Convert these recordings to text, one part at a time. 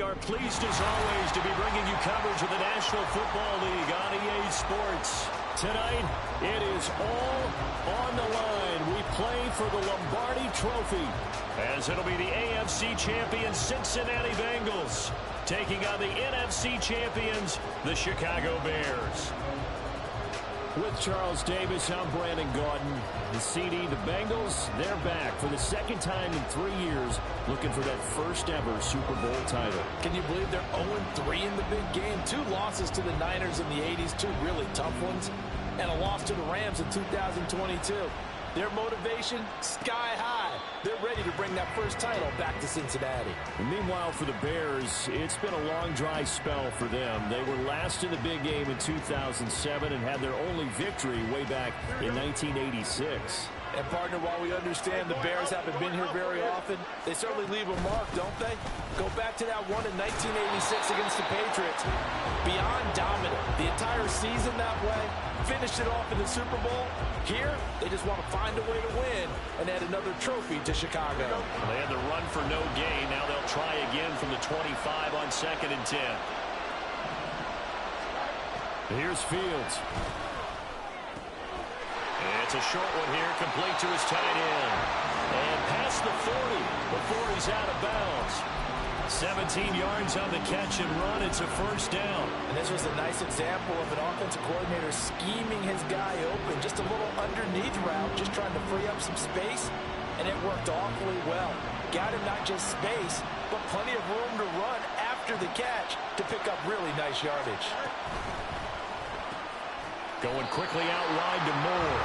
are pleased as always to be bringing you coverage of the National Football League on EA Sports. Tonight, it is all on the line. We play for the Lombardi Trophy, as it'll be the AFC champion Cincinnati Bengals taking on the NFC champions, the Chicago Bears. With Charles Davis, I'm Brandon Gaudin. The CD, the Bengals, they're back for the second time in 3 years, looking for that first ever Super Bowl title. Can you believe they're 0-3 in the big game? 2 losses to the Niners in the 80s, 2 really tough ones, and a loss to the Rams in 2022. Their motivation, sky high. They're ready to bring that first title back to Cincinnati. And meanwhile, for the Bears, it's been a long, dry spell for them. They were last in the big game in 2007 and had their only victory way back in 1986. And, partner, while we understand the Bears haven't been here very often, they certainly leave a mark, don't they? Go back to that one in 1986 against the Patriots. Beyond dominant. The entire season that way. Finished it off in the Super Bowl. Here, they just want to find a way to win and add another trophy to Chicago. Well, they had the run for no gain. Now they'll try again from the 25 on 2nd and 10. Here's Fields. It's a short one here, complete to his tight end. And past the 40 before he's out of bounds. 17 yards on the catch and run. It's a first down. And this was a nice example of an offensive coordinator scheming his guy open. Just a little underneath route, just trying to free up some space. And it worked awfully well. Got him not just space, but plenty of room to run after the catch to pick up really nice yardage. Going quickly out wide to Moore.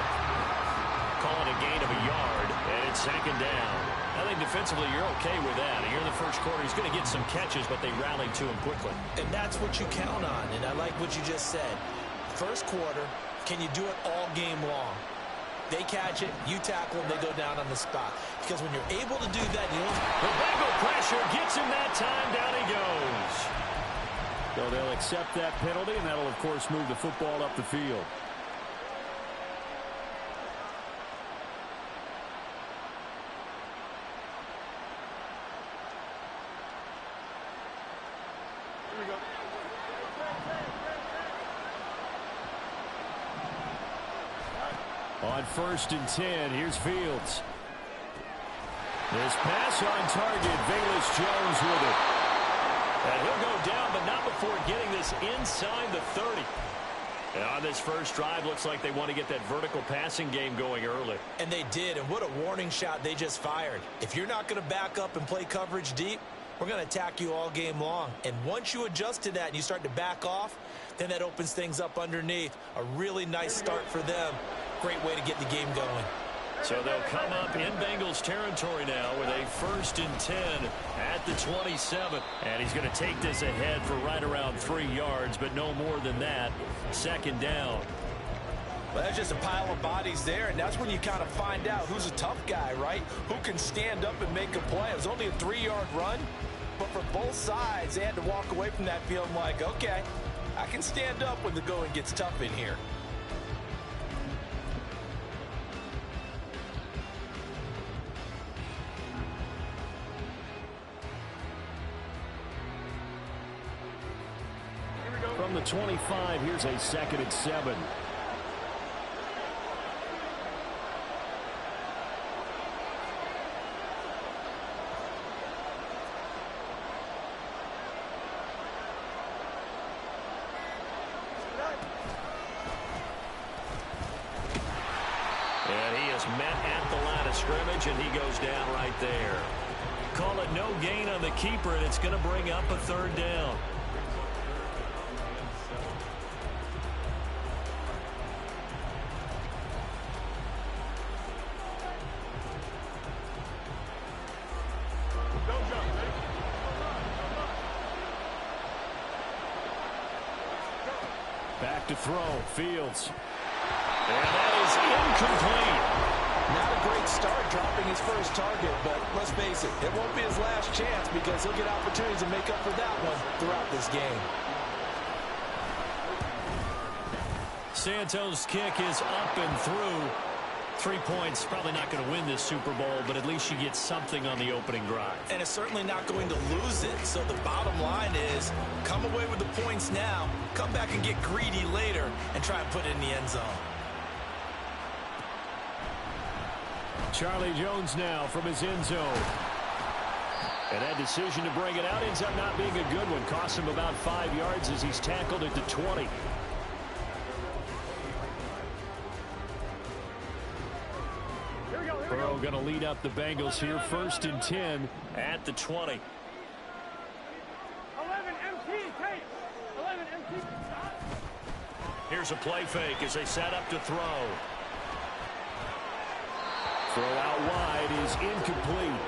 Calling a gain of a yard, and it's 2nd down. I think defensively you're okay with that. Here in the first quarter, he's going to get some catches, but they rallied to him quickly. And that's what you count on, and I like what you just said. First quarter, can you do it all game long? They catch it, you tackle them, they go down on the spot. Because when you're able to do that, the Bengal pressure gets him that time. Down he goes. So they'll accept that penalty, and that'll, of course, move the football up the field. On 1st and 10, here's Fields. This pass on target, Velus Jones with it. And he'll go down, but not before getting this inside the 30. And on this first drive, looks like they want to get that vertical passing game going early. And they did, and what a warning shot they just fired. If you're not going to back up and play coverage deep, we're going to attack you all game long. And once you adjust to that and you start to back off, then that opens things up underneath. A really nice start for them. Great way to get the game going. So they'll come up in Bengals territory now with a 1st and 10 at the 27. And he's going to take this ahead for right around 3 yards, but no more than that. 2nd down. Well, that's just a pile of bodies there, and that's when you kind of find out who's a tough guy, right? Who can stand up and make a play. It was only a 3-yard run, but for both sides, they had to walk away from that feeling like, okay, I can stand up when the going gets tough in here. From the 25, here's a 2nd and 7. And he is met at the line of scrimmage, and he goes down right there. Call it no gain on the keeper, and it's going to bring up a 3rd down. Back to throw, Fields. And that is incomplete. Not a great start dropping his first target, but let's face it, it won't be his last chance because he'll get opportunities to make up for that one throughout this game. Santos' kick is up and through. 3 points, probably not going to win this Super Bowl, but at least you get something on the opening drive. And it's certainly not going to lose it. So the bottom line is, come away with the points now, come back and get greedy later, and try and put it in the end zone. Charlie Jones now from his end zone. And that decision to bring it out ends up not being a good one. Costs him about 5 yards as he's tackled at the 20. Burrow going to lead up the Bengals here. 1st and 10 at the 20. 11 MT, take. 11 MT. Here's a play fake as they set up to throw. Throw out wide is incomplete.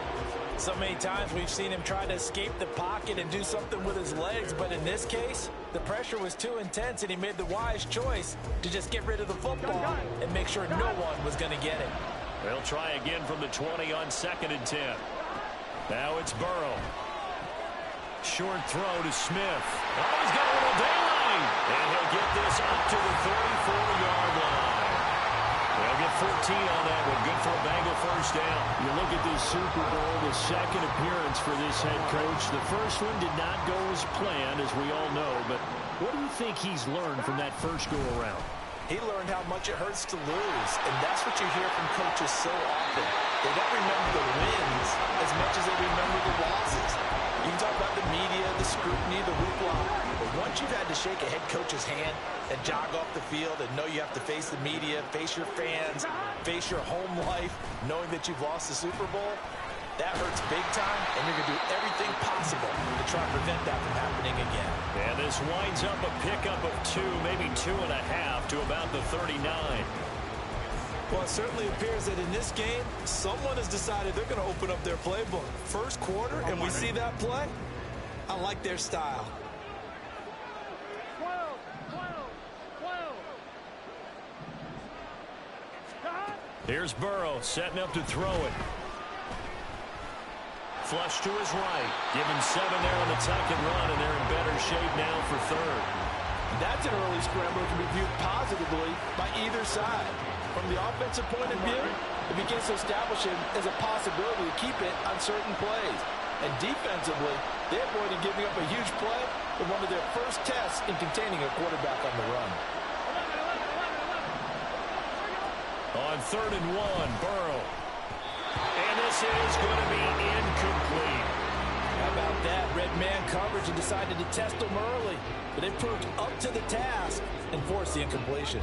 So many times we've seen him try to escape the pocket and do something with his legs, but in this case, the pressure was too intense and he made the wise choice to just get rid of the football and make sure no one was going to get it. They'll try again from the 20 on 2nd and 10. Now it's Burrow. Short throw to Smith. Oh, he's got a little daylight. And he'll get this up to the 34-yard line. They'll get 14 on that one. Good for a Bengal first down. You look at this Super Bowl, the 2nd appearance for this head coach. The first one did not go as planned, as we all know. But what do you think he's learned from that first go-around? He learned how much it hurts to lose, and that's what you hear from coaches so often. They don't remember the wins as much as they remember the losses. You can talk about the media, the scrutiny, the hoopla, but once you've had to shake a head coach's hand and jog off the field and know you have to face the media, face your fans, face your home life, knowing that you've lost the Super Bowl, that hurts big time, and you're going to do everything possible to try and prevent that from happening again. And this winds up a pickup of 2, maybe 2.5 to about the 39. Well, it certainly appears that in this game, someone has decided they're going to open up their playbook. First quarter, and we see that play. I like their style. 12, 12, 12. Here's Burrow setting up to throw it. Flush to his right. Give him 7 there on the tuck and run, and they're in better shape now for 3rd. That's an early scramble that can be viewed positively by either side. From the offensive point of view, it begins to establish him as a possibility to keep it on certain plays. And defensively, they avoided giving up a huge play in one of their first tests in containing a quarterback on the run. On 3rd and 1, Burrow. And this is going to be incomplete. How about that? Red man coverage and decided to test them early. But they proved up to the task and forced the incompletion.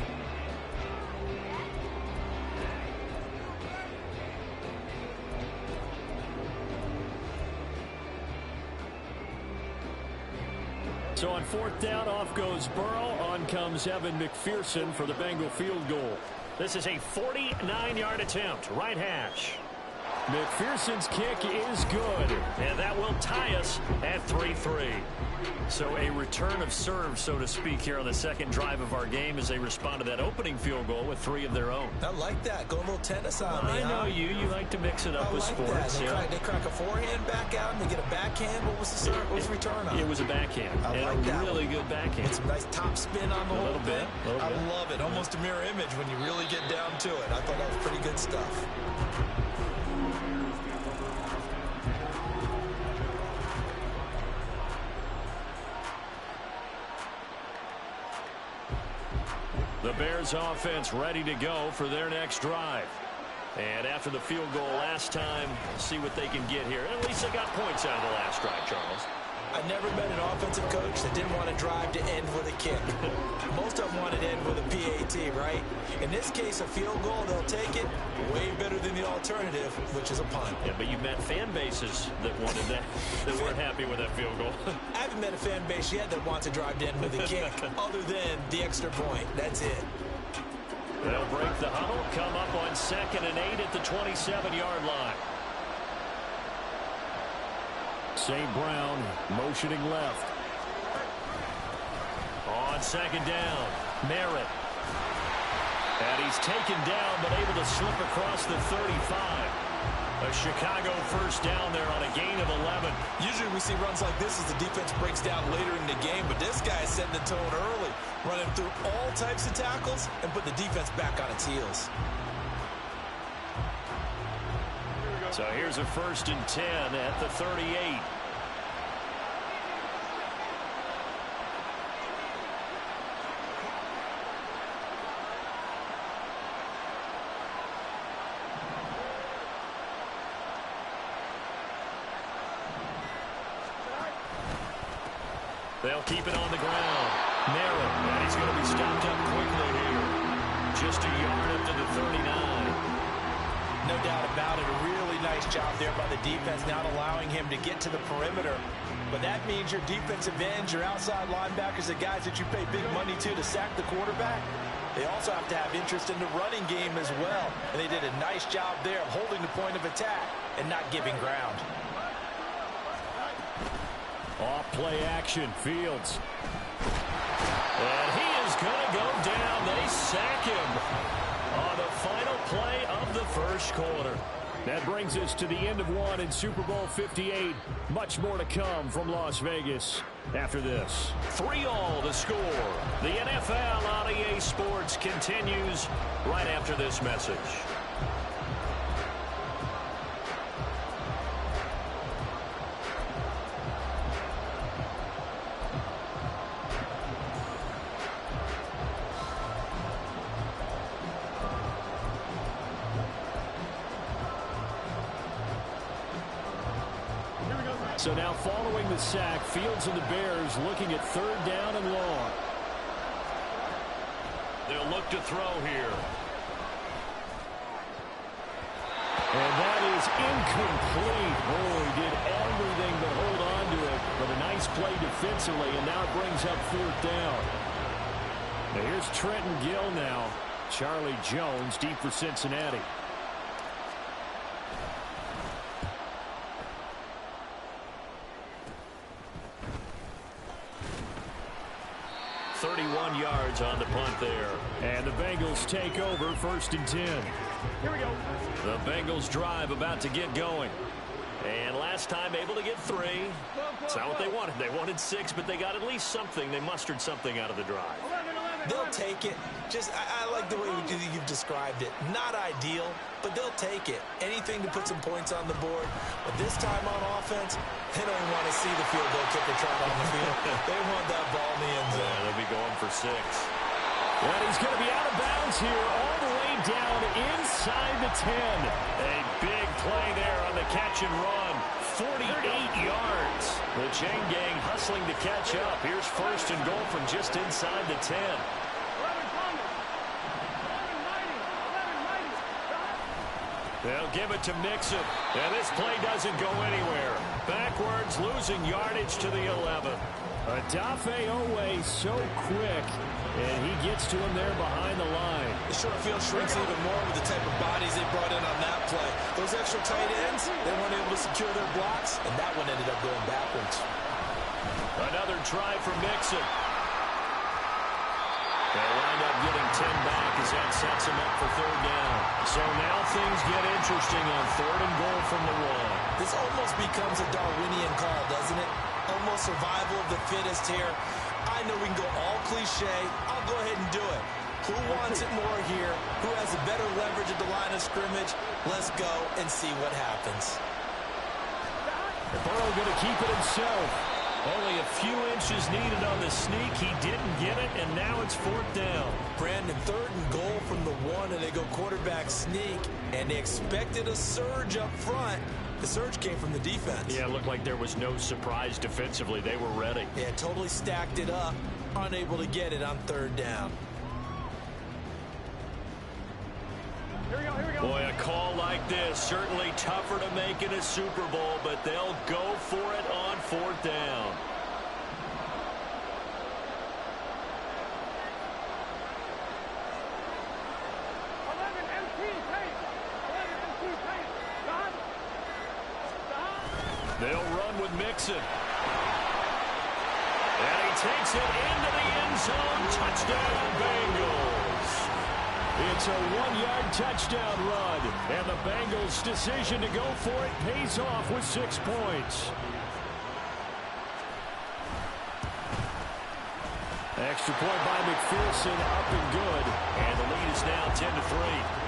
So on 4th down, off goes Burrow. On comes Evan McPherson for the Bengal field goal. This is a 49-yard attempt, right hash. McPherson's kick is good, and that will tie us at 3-3. So a return of serve, so to speak, here on the 2nd drive of our game as they respond to that opening field goal with 3 of their own. I like that. Go a little tennis on me. I know you. You like to mix it up with sports. That. They crack a forehand back out and they get a backhand. What was the serve? What was the return on? It was a backhand. I like and that. A really good backhand. It's a nice top spin on the whole thing. I love it. Almost a mirror image when you really get down to it. I thought that was pretty good stuff. The Bears offense ready to go for their next drive. And after the field goal last time, see what they can get here. At least they got points out of the last drive, Charles. I never met an offensive coach that didn't want to drive to end with a kick. Most of them wanted to end with a PAT, right? In this case, a field goal, they'll take it. Way better than the alternative, which is a punt. Yeah, but you met fan bases that wanted that, that weren't happy with that field goal. I haven't met a fan base yet that wants to drive to end with a kick, other than the extra point. That's it. They'll break the huddle, come up on 2nd and 8 at the 27-yard line. St. Brown motioning left. On 2nd down, Merritt. And he's taken down, but able to slip across the 35. A Chicago first down there on a gain of 11. Usually we see runs like this as the defense breaks down later in the game, but this guy is setting the tone early, running through all types of tackles and put the defense back on its heels. So here's a 1st and 10 at the 38. They'll keep it on the ground. Narrow. And he's going to be stopped up quickly here. Just a yard up to the 39. No doubt about it. A really nice job there by the defense, not allowing him to get to the perimeter. But that means your defensive ends, your outside linebackers, the guys that you pay big money to sack the quarterback, they also have to have interest in the running game as well. And they did a nice job there of holding the point of attack and not giving ground. Off play action, Fields. And he is going to go down. They sack him on the final play of the first quarter. That brings us to the end of one in Super Bowl 58. Much more to come from Las Vegas after this. 3-all the score. The NFL on EA Sports continues right after this message. So now following the sack, Fields and the Bears looking at 3rd down and long. They'll look to throw here. And that is incomplete. Oh, he did everything but hold on to it. But a nice play defensively, and now it brings up 4th down. Now here's Trenton Gill now. Charlie Jones deep for Cincinnati. 31 yards on the punt there. And the Bengals take over 1st and 10. Here we go. The Bengals drive about to get going. And last time able to get 3. It's not what they wanted. They wanted 6, but they got at least something. They mustered something out of the drive. 11. They'll take it. I like the way you've described it. Not ideal, but they'll take it. Anything to put some points on the board. But this time on offense, they don't want to see the field goal kicker trot on the field. They want that ball in the end zone. Yeah, they'll be going for 6. And he's going to be out of bounds here all the way down inside the 10. A big play there on the catch and run. 48 yards. The chain gang hustling to catch up. Here's 1st and goal from just inside the 10. 11 Thomas. 11 They'll give it to Mixon. And this play doesn't go anywhere. Backwards, losing yardage to the 11. Odafe Owe so quick. And he gets to him there behind the line. The short field shrinks even more with the type of bodies they brought in on that play. Those extra tight ends, they weren't able to secure their blocks, and that one ended up going backwards. Another try for Mixon. They wind up getting 10 back as that sets him up for 3rd down. So now things get interesting on 3rd and goal from the 1. This almost becomes a Darwinian call, doesn't it? Almost survival of the fittest here. I know we can go all cliche. I'll go ahead and do it. Who wants it more here? Who has a better leverage at the line of scrimmage? Let's go and see what happens. Burrow going to keep it himself. Only a few inches needed on the sneak. He didn't get it, and now it's 4th down. Brandon, 3rd and goal from the 1, and they go quarterback sneak, and they expected a surge up front. The surge came from the defense. Yeah, it looked like there was no surprise defensively. They were ready. Yeah, totally stacked it up, unable to get it on 3rd down. Here we go. Boy, a call like this, certainly tougher to make in a Super Bowl, but they'll go for it on 4th down. They'll run with Mixon. And he takes it into the end zone. Touchdown, Bengals. It's a 1-yard touchdown run. And the Bengals' decision to go for it pays off with 6 points. Extra point by McPherson, up and good. And the lead is now 10-3.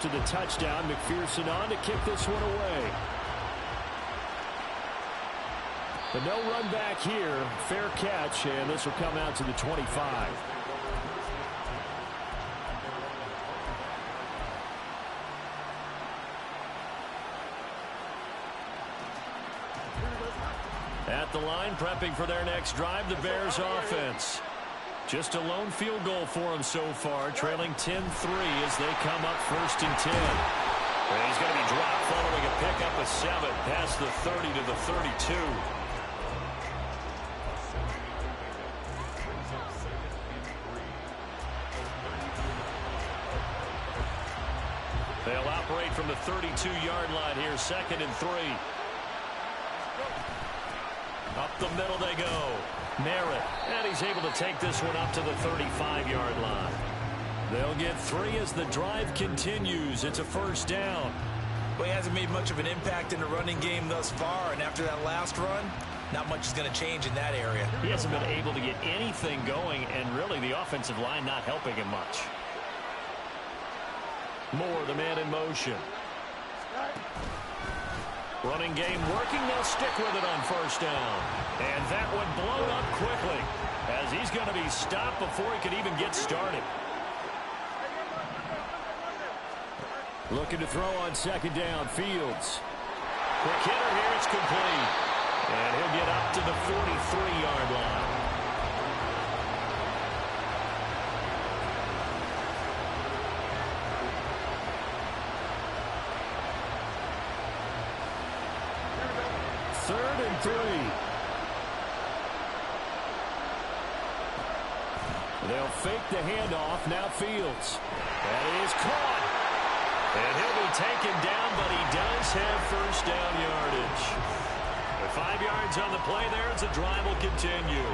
to the touchdown. McPherson on to kick this one away. But no run back here. Fair catch, and this will come out to the 25. At the line, prepping for their next drive, the Bears offense. Just a lone field goal for them so far, trailing 10-3 as they come up 1st and 10. And he's going to be dropped following a pickup of 7 past the 30 to the 32. They'll operate from the 32-yard line here, 2nd and 3. Up the middle they go. Merritt, and he's able to take this one up to the 35-yard line. They'll get 3 as the drive continues. It's a 1st down. Well, he hasn't made much of an impact in the running game thus far, and after that last run, not much is going to change in that area. He hasn't been able to get anything going, and really the offensive line not helping him much. Moore, the man in motion. Running game working. They'll stick with it on 1st down. And that one blown up quickly as he's going to be stopped before he could even get started. Looking to throw on 2nd down. Fields. Quick hitter here. It's complete. And he'll get up to the 43-yard line. Third and 3. They'll fake the handoff. Now Fields. That is caught. And he'll be taken down, but he does have 1st down yardage. With 5 yards on the play there as the drive will continue.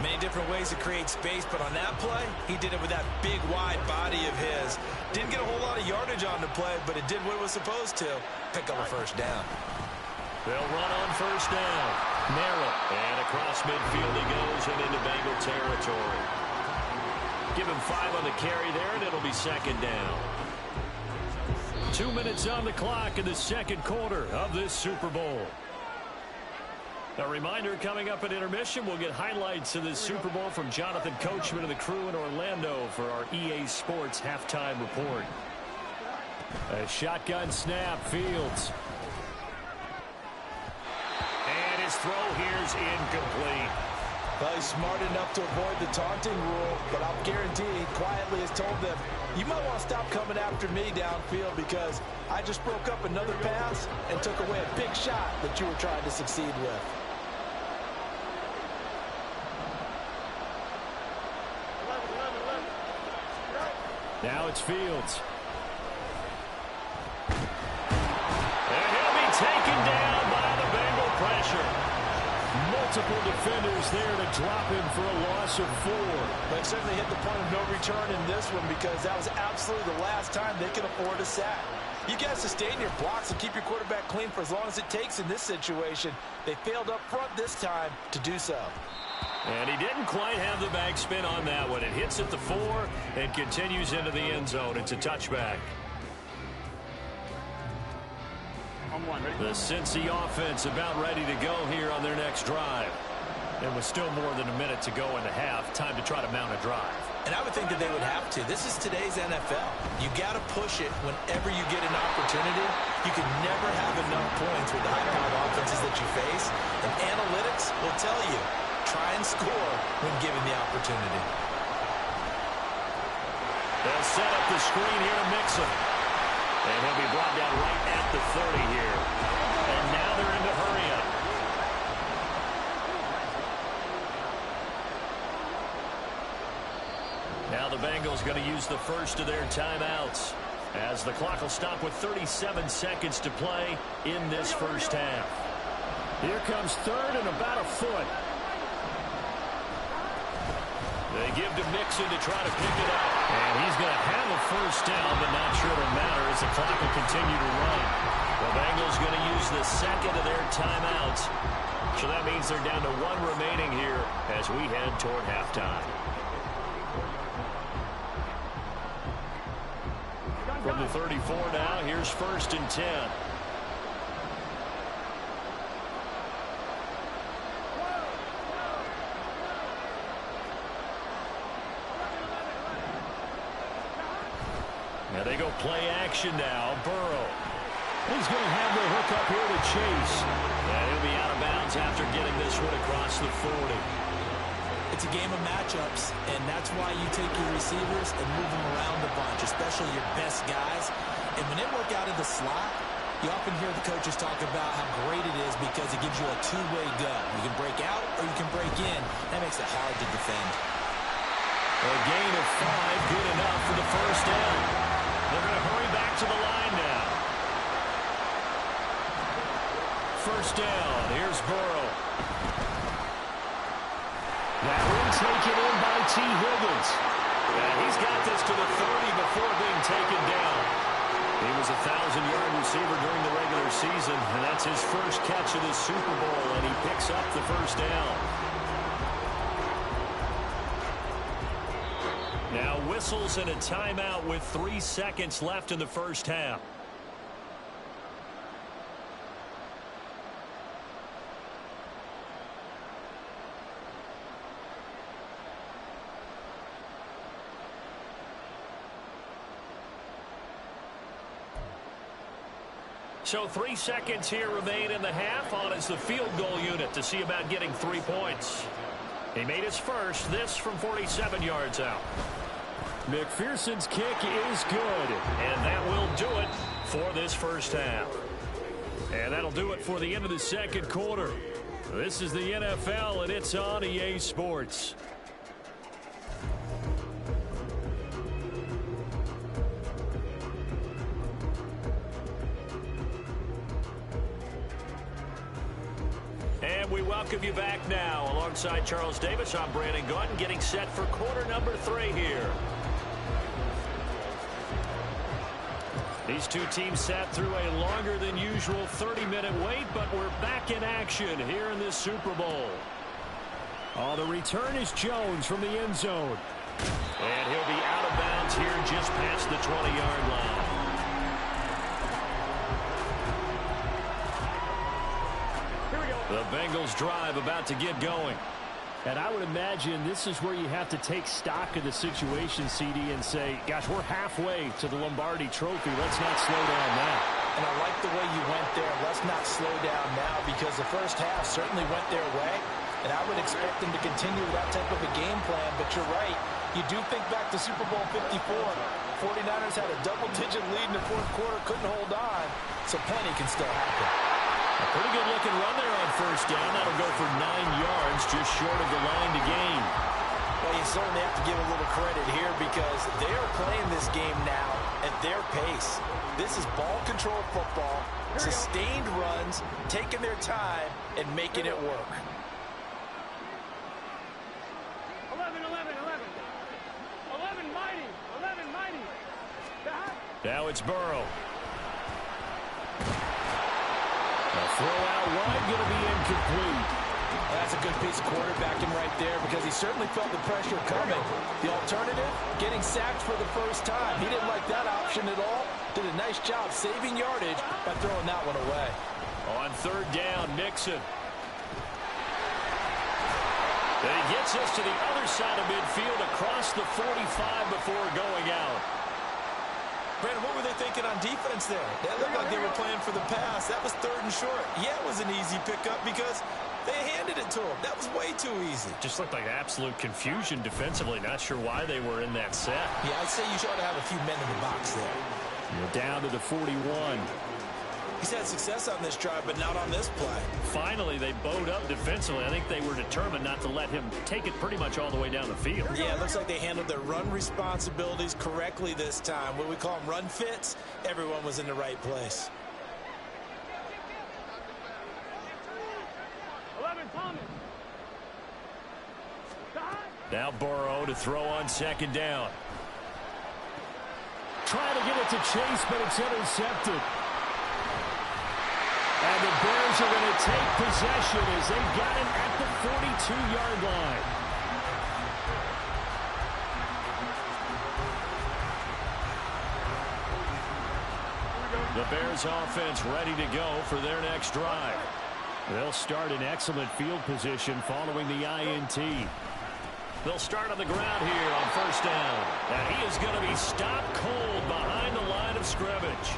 Many different ways to create space, but on that play, he did it with that big, wide body of his. Didn't get a whole lot of yardage on the play, but it did what it was supposed to. Pick up a 1st down. They'll run on 1st down. Merritt. And across midfield he goes and into Bengal territory. Give him 5 on the carry there, and it'll be 2nd down. 2 minutes on the clock in the 2nd quarter of this Super Bowl. A reminder, coming up at intermission, we'll get highlights of this Super Bowl from Jonathan Coachman and the crew in Orlando for our EA Sports halftime report. A shotgun snap. Fields. And his throw here's incomplete. Well, he's smart enough to avoid the taunting rule, but I'll guarantee he quietly has told them, you might want to stop coming after me downfield because I just broke up another pass and took away a big shot that you were trying to succeed with. Now it's Fields. And he'll be taken down by the Bengal pressure. Multiple defenders there to drop him for a loss of 4. They certainly hit the point of no return in this one because that was absolutely the last time they could afford a sack. You got to sustain your blocks and keep your quarterback clean for as long as it takes in this situation. They failed up front this time to do so. And he didn't quite have the back spin on that one. It hits at the 4 and continues into the end zone. It's a touchback. The Cincy offense about ready to go here on their next drive. And with still more than a minute to go in the half, time to try to mount a drive. And I would think that they would have to. This is today's NFL. You got to push it whenever you get an opportunity. You can never have enough points with the high-powered offenses that you face. And analytics will tell you, try and score when given the opportunity. They'll set up the screen here to mix him. And he'll be brought down right at the 30 here. And now they're into hurry up. Now the Bengals going to use the first of their timeouts as the clock will stop with 37 seconds to play in this first half. Here comes 3rd and about a foot. They give to Mixon to try to pick it up. And he's going to have a 1st down, but not sure it'll matter as the clock will continue to run. The Bengals going to use the 2nd of their timeouts. So that means they're down to 1 remaining here as we head toward halftime. From the 34 now, here's 1st and 10. Now they go play action now. Burrow. He's going to have the hook up here to Chase. And he'll be out of bounds after getting this one across the 40. It's a game of matchups, and that's why you take your receivers and move them around a bunch, especially your best guys. And when they work out of the slot, you often hear the coaches talk about how great it is because it gives you a two-way go. You can break out or you can break in. That makes it hard to defend. A gain of 5, good enough for the 1st down. They're going to hurry back to the line now. 1st down. Here's Burrow. That one taken in by T. Higgins. And he's got this to the 30 before being taken down. He was a 1,000-yard receiver during the regular season, and that's his first catch of the Super Bowl, and he picks up the 1st down. Now whistles and a timeout with 3 seconds left in the 1st half. So 3 seconds here remain in the half. On is the field goal unit to see about getting 3 points. He made his first, this from 47 yards out. McPherson's kick is good, and that will do it for this 1st half. And that'll do it for the end of the 2nd quarter. This is the NFL, and it's on EA Sports. And we welcome you back now. Alongside Charles Davis, I'm Brandon Gaudin, getting set for quarter number 3 here. These two teams sat through a longer than usual 30-minute wait, but we're back in action here in this Super Bowl. Oh, the return is Jones from the end zone. And he'll be out of bounds here just past the 20-yard line. The Bengals drive about to get going. And I would imagine this is where you have to take stock of the situation, CD, and say, gosh, we're halfway to the Lombardi Trophy. Let's not slow down now. And I like the way you went there. Let's not slow down now because the 1st half certainly went their way. And I would expect them to continue that type of a game plan. But you're right. You do think back to Super Bowl 54. 49ers had a double-digit lead in the 4th quarter, couldn't hold on. So plenty can still happen. A pretty good looking run there on 1st down. That'll go for 9 yards, just short of the line to gain. Well, you certainly have to give a little credit here because they are playing this game now at their pace. This is ball control football, sustained runs, taking their time, and making it work. 11, 11, 11. 11 mighty. 11 mighty. Now it's Burrow. Throw out wide, going to be incomplete. That's a good piece of quarterbacking right there because he certainly felt the pressure coming. The alternative, getting sacked for the 1st time. He didn't like that option at all. Did a nice job saving yardage by throwing that one away. On 3rd down, Mixon. And he gets us to the other side of midfield across the 45 before going out. Brandon, what were they thinking on defense there? That looked like they were playing for the pass. That was 3rd and short. Yeah, it was an easy pickup because they handed it to him. That was way too easy. Just looked like absolute confusion defensively. Not sure why they were in that set. Yeah, I'd say you ought to have a few men in the box there. You're down to the 41. He's had success on this drive, but not on this play. Finally, they bowed up defensively. I think they were determined not to let him take it pretty much all the way down the field. Yeah, it looks like they handled their run responsibilities correctly this time. What we call them run fits, everyone was in the right place. 11 Thomas. Now Burrow to throw on 2nd down. Trying to get it to Chase, but it's intercepted. And the Bears are going to take possession as they got him at the 42-yard line. The Bears offense ready to go for their next drive. They'll start in excellent field position following the INT. They'll start on the ground here on first down. And he is going to be stopped cold behind the line of scrimmage.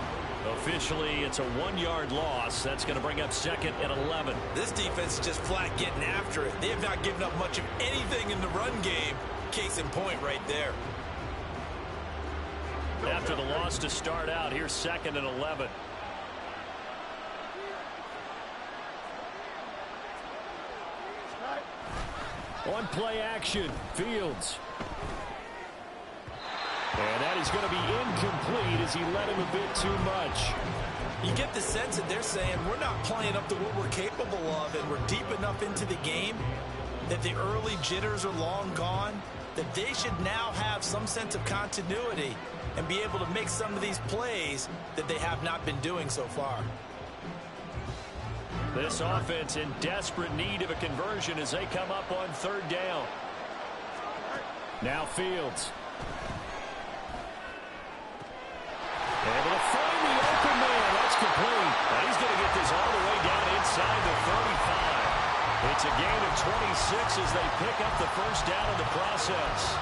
Officially, it's a 1-yard loss. That's going to bring up 2nd and 11. This defense is just flat getting after it. They have not given up much of anything in the run game. Case in point right there. After the loss to start out, here's 2nd and 11. On play action, Fields. And that is going to be incomplete as he led him a bit too much. You get the sense that they're saying we're not playing up to what we're capable of, and we're deep enough into the game that the early jitters are long gone, that they should now have some sense of continuity and be able to make some of these plays that they have not been doing so far. This offense in desperate need of a conversion as they come up on 3rd down. Now Fields. Able to find the open man. That's complete. And he's going to get this all the way down inside the 35. It's a gain of 26 as they pick up the first down in the process.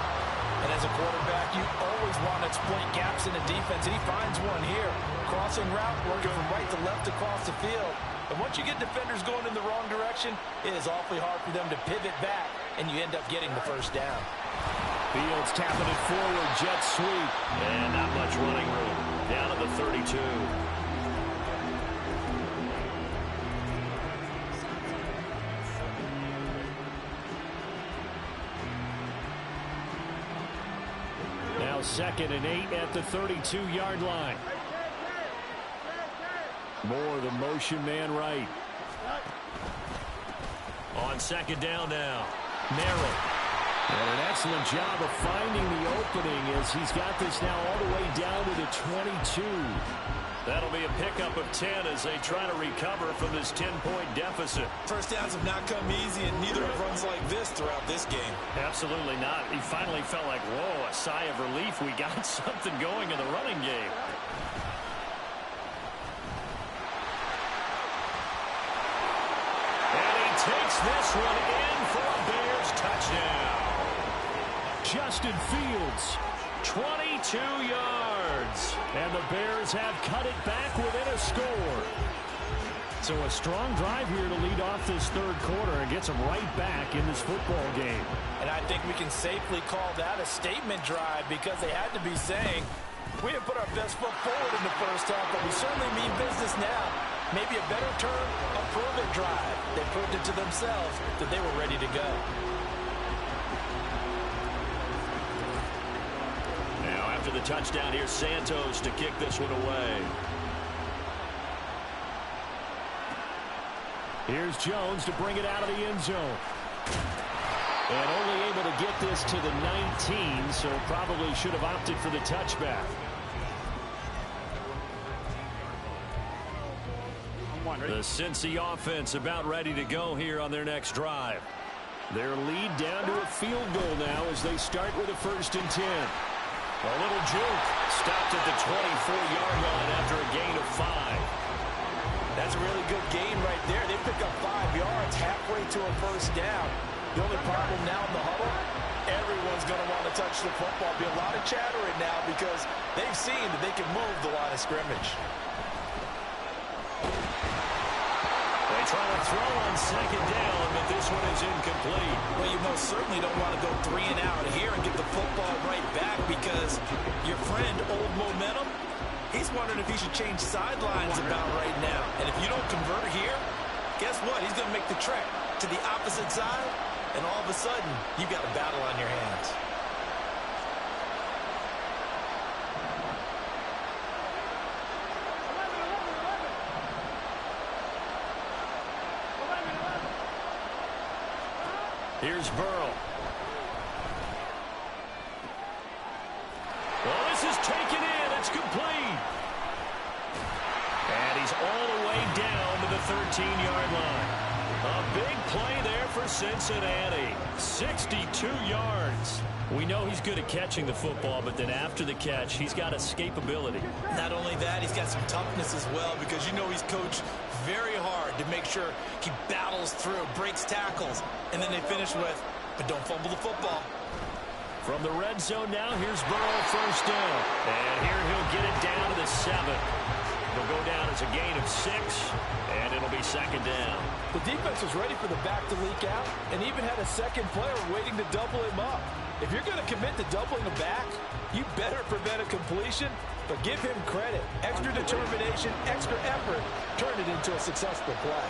And as a quarterback, you always want to exploit gaps in the defense, and he finds one here. Crossing route, working from right to left across the field. And once you get defenders going in the wrong direction, it is awfully hard for them to pivot back, and you end up getting the first down. Fields tapping it forward, jet sweep. And not much running room. Down to the 32. Now 2nd and 8 at the 32-yard line. Moore, the motion man right. On 2nd down now. Merrill. And an excellent job of finding the opening as he's got this now all the way down to the 22. That'll be a pickup of 10 as they try to recover from this 10-point deficit. First downs have not come easy, and neither have runs like this throughout this game. Absolutely not. He finally felt like, whoa, a sigh of relief. We got something going in the running game. And he takes this one in for a Bears touchdown. Justin Fields, 22 yards. And the Bears have cut it back within a score. So a strong drive here to lead off this 3rd quarter and gets them right back in this football game. And I think we can safely call that a statement drive because they had to be saying, we didn't put our best foot forward in the first half, but we certainly mean business now. Maybe a better term, a prove-it drive. They proved it to themselves that they were ready to go. After the touchdown, here's Santos to kick this one away. Here's Jones to bring it out of the end zone. And only able to get this to the 19, so probably should have opted for the touchback. The Cincy offense about ready to go here on their next drive. Their lead down to a field goal now as they start with a 1st and 10. A little juke. Stopped at the 24-yard line after a gain of 5. That's a really good gain right there. They pick up 5 yards halfway to a first down. The only problem now in the huddle, everyone's going to want to touch the football. Be a lot of chattering now because they've seen that they can move the line of scrimmage. They try to throw on 2nd down, but this one is incomplete. Well, you most certainly don't want to go 3 and out here and get the football right back because your friend, Old Momentum, he's wondering if he should change sidelines about right now. And if you don't convert here, guess what? He's going to make the trek to the opposite side, and all of a sudden, you've got a battle on your hands. Here's Burrow. Well, this is taken in. It's complete. And he's all the way down to the 13-yard line. A big play there for Cincinnati. 62 yards. We know he's good at catching the football, but then after the catch, he's got escapability. Not only that, he's got some toughness as well, because you know he's coached very hard to make sure he battles through, breaks tackles, and then they finish with, but don't fumble the football. From the red zone now, here's Burrow, first down. And here he'll get it down to the 7. It'll go down as a gain of 6, and it'll be second down. The defense was ready for the back to leak out and even had a second player waiting to double him up. If you're going to commit to doubling the back, you better prevent a completion, but give him credit. Extra determination, extra effort, turn it into a successful play.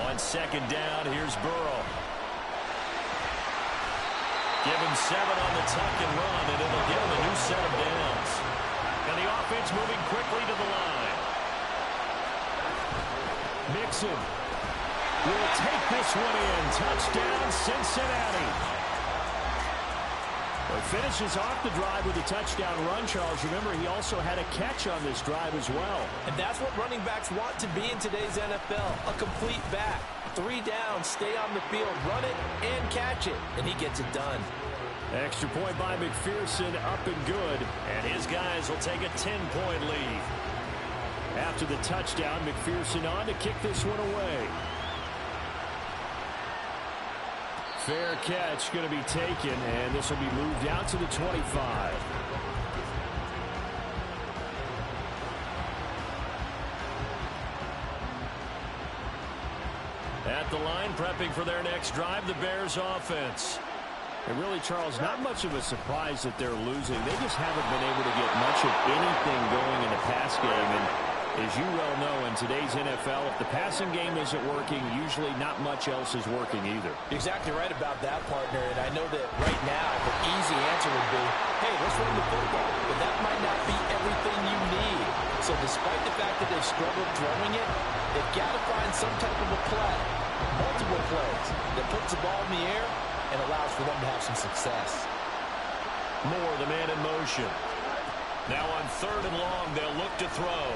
On second down, here's Burrow. Give him 7 on the tuck and run, and it'll give him a new set of downs. And the offense moving quickly to the line. Mixon will take this one in. Touchdown, Cincinnati. Well, finishes off the drive with a touchdown run, Charles. Remember, he also had a catch on this drive as well. And that's what running backs want to be in today's NFL, a complete back. 3 down, stay on the field, run it, and catch it. And he gets it done. Extra point by McPherson, up and good. And his guys will take a 10-point lead. After the touchdown, McPherson on to kick this one away. Fair catch going to be taken, and this will be moved out to the 25. At the line, prepping for their next drive, the Bears offense. And really, Charles, not much of a surprise that they're losing. They just haven't been able to get much of anything going in the pass game. And as you well know, in today's NFL, if the passing game isn't working, usually not much else is working either. You're exactly right about that, partner. And I know that right now the easy answer would be, hey, let's run the football. But that might not be everything you need. So despite the fact that they've struggled throwing it, they've got to find some type of a play, multiple plays, that puts the ball in the air and allows for them to have some success. Moore, the man in motion. Now on 3rd and long, they'll look to throw.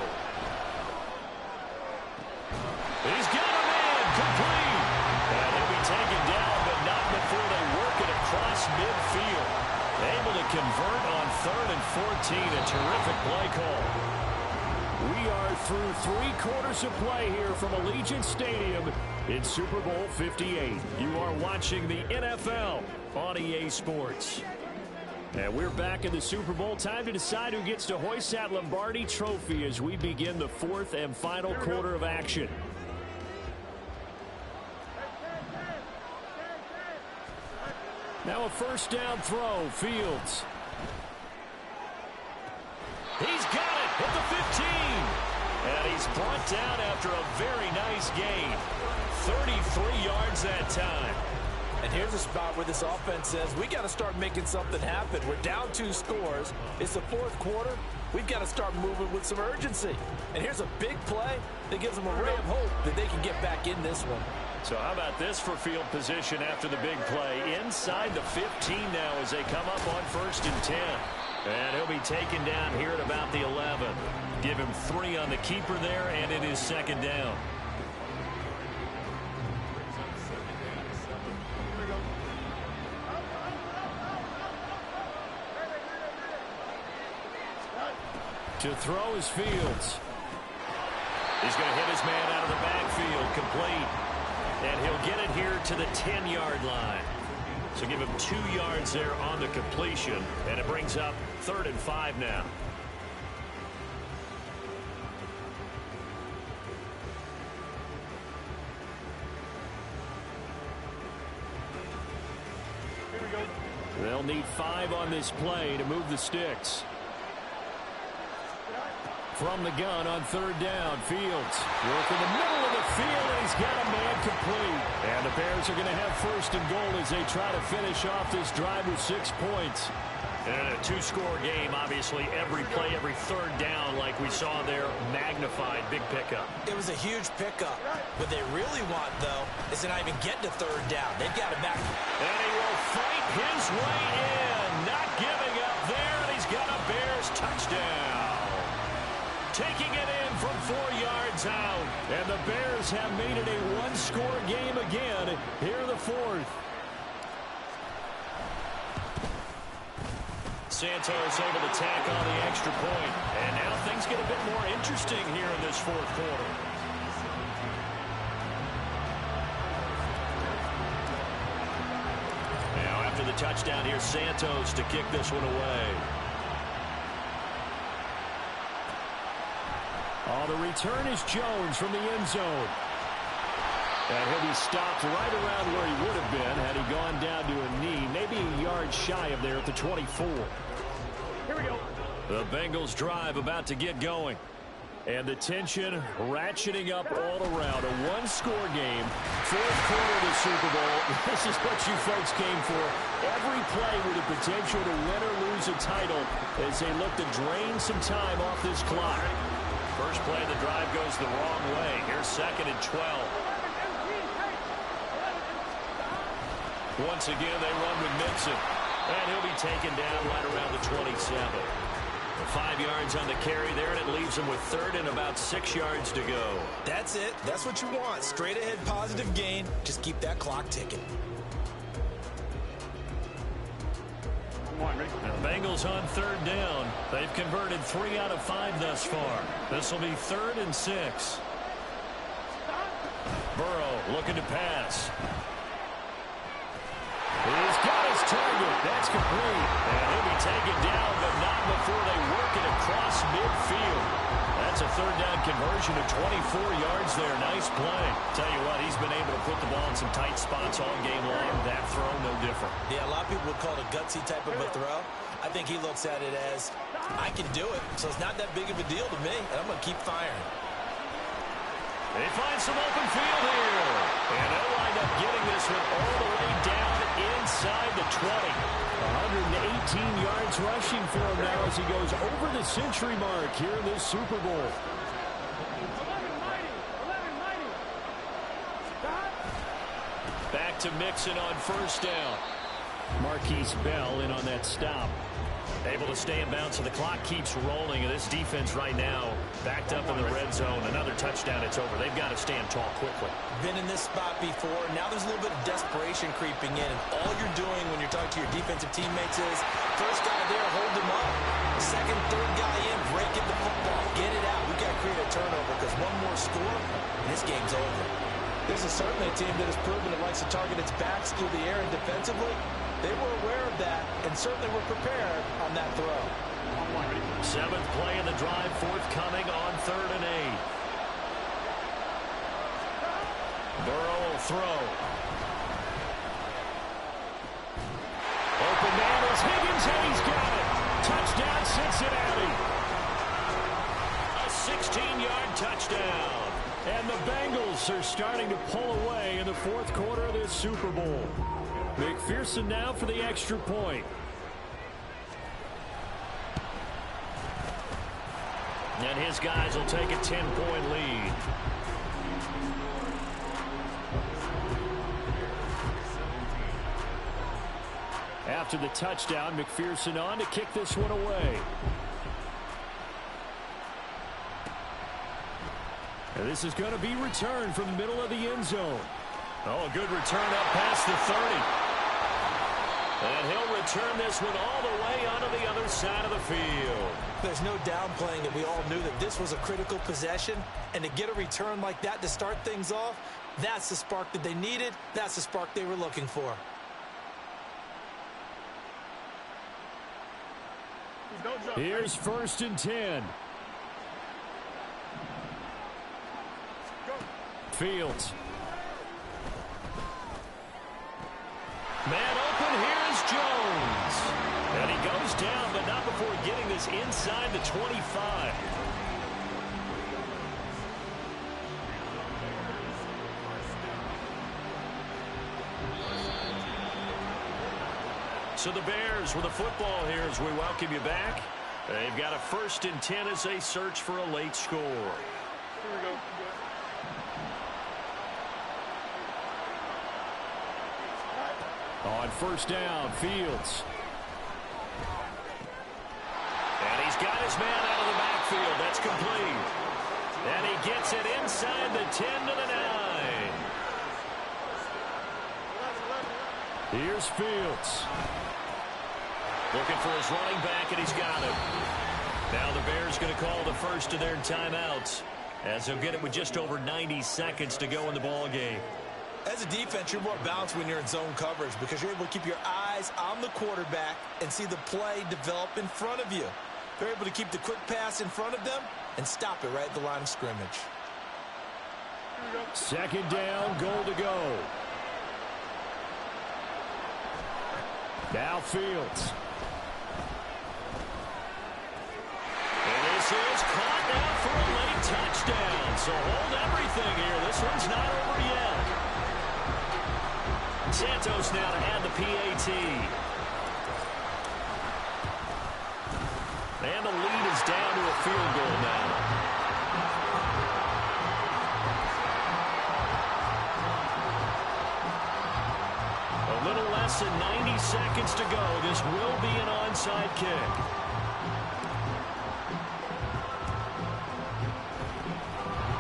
He's got a man complete. And he'll be taken down, but not before they work it across midfield. Able to convert on 3rd and 14. A terrific play call. We are through 3/4 of play here from Allegiant Stadium in Super Bowl 58. You are watching the NFL on EA Sports. And we're back in the Super Bowl. Time to decide who gets to hoist that Lombardi trophy as we begin the 4th and final quarter of action. Now a first down throw, Fields. He's got it at the 15. And he's brought down after a very nice gain. 33 yards that time. And here's a spot where this offense says, we got to start making something happen. We're down 2 scores. It's the 4th quarter. We've got to start moving with some urgency. And here's a big play that gives them a ray of hope that they can get back in this one. So how about this for field position after the big play? Inside the 15 now as they come up on 1st and 10. And he'll be taken down here at about the 11. Give him 3 on the keeper there, and it is 2nd down. To throw is Fields. He's going to hit his man out of the backfield, complete. And he'll get it here to the 10-yard line. So give him 2 yards there on the completion, and it brings up 3rd and 5 now. They'll need 5 on this play to move the sticks. From the gun on 3rd down, Fields work in the middle of the field, and he's got a man complete. And the Bears are going to have 1st and goal as they try to finish off this drive with 6 points. And in a two-score game, obviously, every play, every third down, like we saw there, magnified. Big pickup. It was a huge pickup. What they really want, though, is to not even get to third down. They've got to back. And he will fight his way in. Not giving up there, and he's got a Bears touchdown. Taking it in from 4 yards out. And the Bears have made it a one-score game again here in the fourth. Santos able to tack on the extra point. And now things get a bit more interesting here in this fourth quarter. Now after the touchdown, here's Santos to kick this one away. Oh, the return is Jones from the end zone. And he'll be stopped right around where he would have been had he gone down to a knee, maybe a yard shy of there at the 24. Here we go. The Bengals drive about to get going. And the tension ratcheting up all around. A one-score game, fourth quarter of the Super Bowl. This is what you folks came for. Every play with the potential to win or lose a title as they look to drain some time off this clock. First play of the drive goes the wrong way. Here's 2nd and 12. Once again, they run with Mixon. And he'll be taken down right around the 27. 5 yards on the carry there, and it leaves him with 3rd and about 6 yards to go. That's it. That's what you want. Straight ahead positive gain. Just keep that clock ticking. The Bengals on 3rd down. They've converted 3 out of 5 thus far. This will be 3rd and 6. Burrow looking to pass. He's got his target. That's complete. And he'll be taken down, but not before they work it across midfield. That's a 3rd down conversion of 24 yards there. Nice play. Tell you what, he's been able to put the ball in some tight spots all game long. That throw, no different. Yeah, a lot of people would call it a gutsy type of a throw. I think he looks at it as, I can do it, so it's not that big of a deal to me, and I'm going to keep firing. They find some open field here. And they'll wind up getting this one all the way down inside the 20. 118 yards rushing for him now as he goes over the century mark here in this Super Bowl. 11 mighty. 11 mighty. Back to Mixon on 1st down. Marquise Bell in on that stop. Able to stay in bounds, so the clock keeps rolling. And this defense right now backed up in the red zone. Another touchdown, it's over. They've got to stand tall quickly. Been in this spot before. Now there's a little bit of desperation creeping in. And all you're doing when you're talking to your defensive teammates is, first guy there, hold him up. Second, third guy in, break in the football. Get it out. We've got to create a turnover because one more score, and this game's over. This is certainly a team that has proven it likes to target its backs through the air and defensively. They were aware of that and certainly were prepared on that throw. 7th play of the drive, forthcoming on 3rd and 8. Burrow will throw. Open man is Higgins, and he's got it. Touchdown, Cincinnati. A 16-yard touchdown. And the Bengals are starting to pull away in the fourth quarter of this Super Bowl. McPherson now for the extra point. And his guys will take a 10-point lead. After the touchdown, McPherson on to kick this one away. And this is going to be returned from the middle of the end zone. Oh, a good return up past the 30. And he'll return this one all the way onto the other side of the field. There's no downplaying that we all knew that this was a critical possession. And to get a return like that to start things off, that's the spark that they needed. That's the spark they were looking for. Here's 1st and 10. Fields. Man open, here's Jones. And he goes down, but not before getting this inside the 25. So the Bears with the football here as we welcome you back. They've got a 1st and 10 as they search for a late score. Here we go. On 1st down, Fields. And he's got his man out of the backfield. That's complete. And he gets it inside the 10 to the 9. Here's Fields. Looking for his running back, and he's got him. Now the Bears going to call the first of their timeouts, as they'll get it with just over 90 seconds to go in the ball game. As a defense, you're more balanced when you're in zone coverage because you're able to keep your eyes on the quarterback and see the play develop in front of you. They're able to keep the quick pass in front of them and stop it right at the line of scrimmage. 2nd down, goal to go. Now Fields. And this is caught now for a late touchdown. So hold everything here. This one's not over yet. Santos now to add the PAT. And the lead is down to a field goal now. A little less than 90 seconds to go. This will be an onside kick.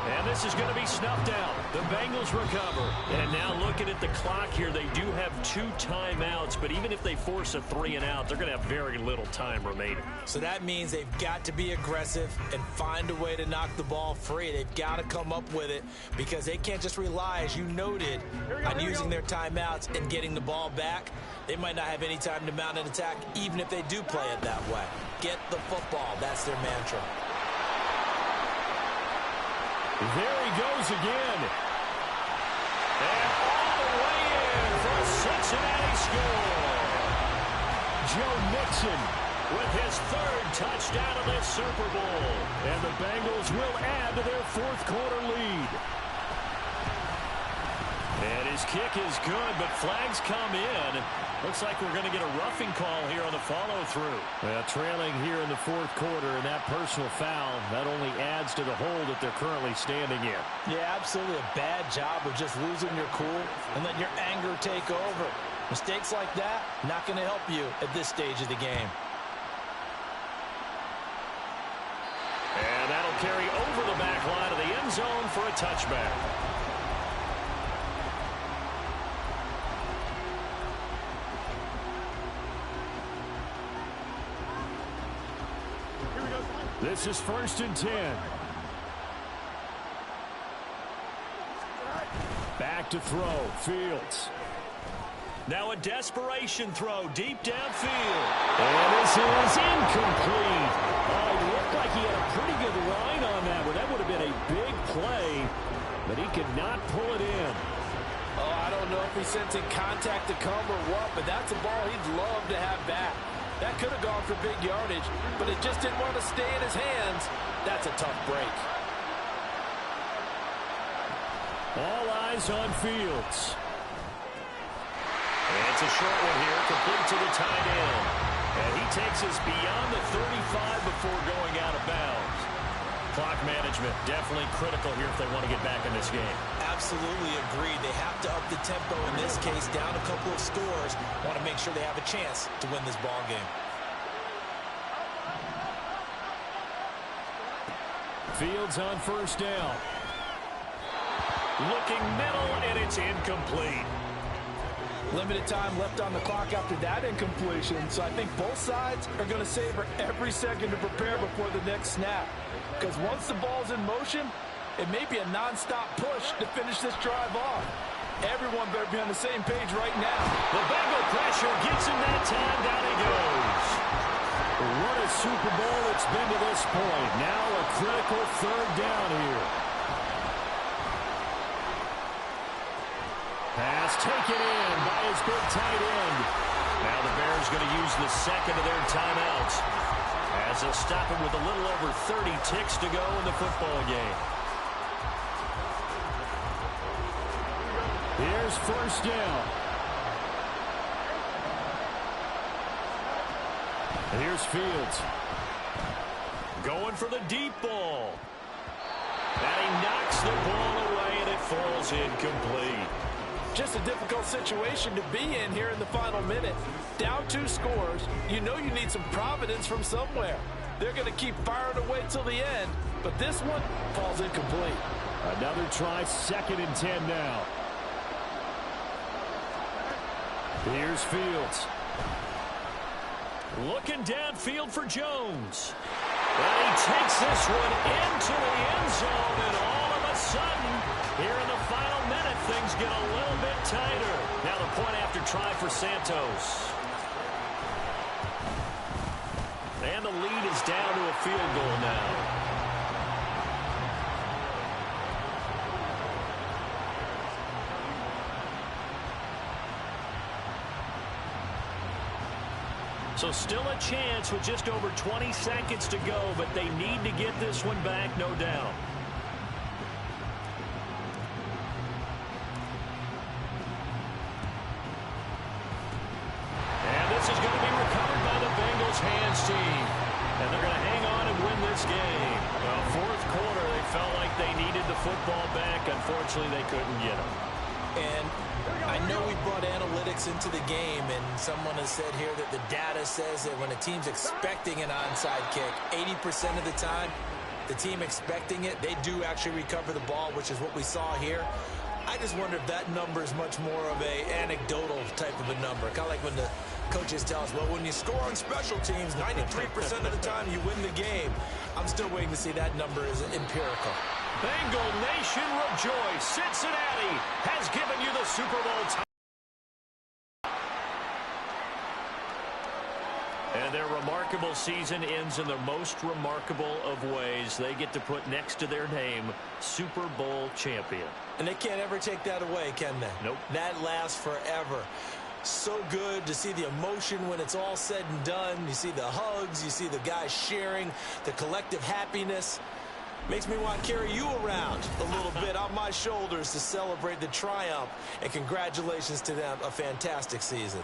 And this is going to be snuffed out. The Bengals recover. And now looking at the clock here, they do have 2 timeouts, but even if they force a 3-and-out, they're going to have very little time remaining. So that means they've got to be aggressive and find a way to knock the ball free. They've got to come up with it because they can't just rely, as you noted, on using their timeouts and getting the ball back. They might not have any time to mount an attack, even if they do play it that way. Get the football. That's their mantra. There he goes again. And all the way in for a Cincinnati score. Joe Mixon With his 3rd touchdown of this Super Bowl. And the Bengals will add to their 4th quarter lead. And his kick is good, but flags come in. Looks like we're going to get a roughing call here on the follow-through. Trailing here in the 4th quarter, and that personal foul, that only adds to the hole that they're currently standing in. Yeah, absolutely a bad job of just losing your cool and letting your anger take over. Mistakes like that, not going to help you at this stage of the game. And that'll carry over the back line of the end zone for a touchback. This is 1st and 10. Back to throw. Fields. Now a desperation throw deep downfield. And this is incomplete. Oh, it looked like he had a pretty good line on that one. That would have been a big play, but he could not pull it in. Oh, I don't know if he's sensing contact to come or what, but that's a ball he'd love to have back. That could have gone for big yardage, but it just didn't want to stay in his hands. That's a tough break. All eyes on Fields. And it's a short one here, complete to the tight end. And he takes us beyond the 35 before going out of bounds. Clock management definitely critical here if they want to get back in this game. Absolutely agreed. They have to up the tempo in this case, down a couple of scores. Want to make sure they have a chance to win this ball game. Fields on 1st down. Looking middle, and it's incomplete. Limited time left on the clock after that incompletion, so I think both sides are going to savor every second to prepare before the next snap. Because once the ball's in motion, it may be a non-stop push to finish this drive off. Everyone better be on the same page right now. The Bengal pressure gets him that time. Down he goes. What a Super Bowl it's been to this point. Now a critical 3rd down here. Pass taken in by his big tight end. Now the Bears going to use the 2nd of their timeouts, as they'll stop him with a little over 30 ticks to go in the football game. Here's 1st down. Here's Fields. Going for the deep ball. And he knocks the ball away, and it falls incomplete. Just a difficult situation to be in here in the final minute. Down 2 scores, you know you need some providence from somewhere. They're going to keep firing away till the end, but this one falls incomplete. Another try, 2nd and 10 now. Here's Fields. Looking downfield for Jones. And he takes this one into the end zone, and all of a sudden, here in the final minute, things get a little bit tighter. Now the point after try for Santos. And the lead is down to a field goal now. So still a chance with just over 20 seconds to go, but they need to get this one back, no doubt. And this is going to be recovered by the Bengals hands team. And they're going to hang on and win this game. Well, 4th quarter, they felt like they needed the football back. Unfortunately, they couldn't get it. And I know we brought analytics into the game, and someone has said here that the data says that when a team's expecting an onside kick, 80% of the time, the team expecting it, they do actually recover the ball, which is what we saw here. I just wonder if that number is much more of a anecdotal type of a number. Kind of like when the coaches tell us, well, when you score on special teams, 93% of the time you win the game. I'm still waiting to see that number is empirical. Bengal Nation rejoice. Cincinnati has given you the Super Bowl title. And their remarkable season ends in the most remarkable of ways. They get to put next to their name, Super Bowl champion. And they can't ever take that away, can they? Nope. That lasts forever. So good to see the emotion when it's all said and done. You see the hugs. You see the guys sharing, the collective happiness. Makes me want to carry you around a little bit on my shoulders to celebrate the triumph. And congratulations to them. A fantastic season.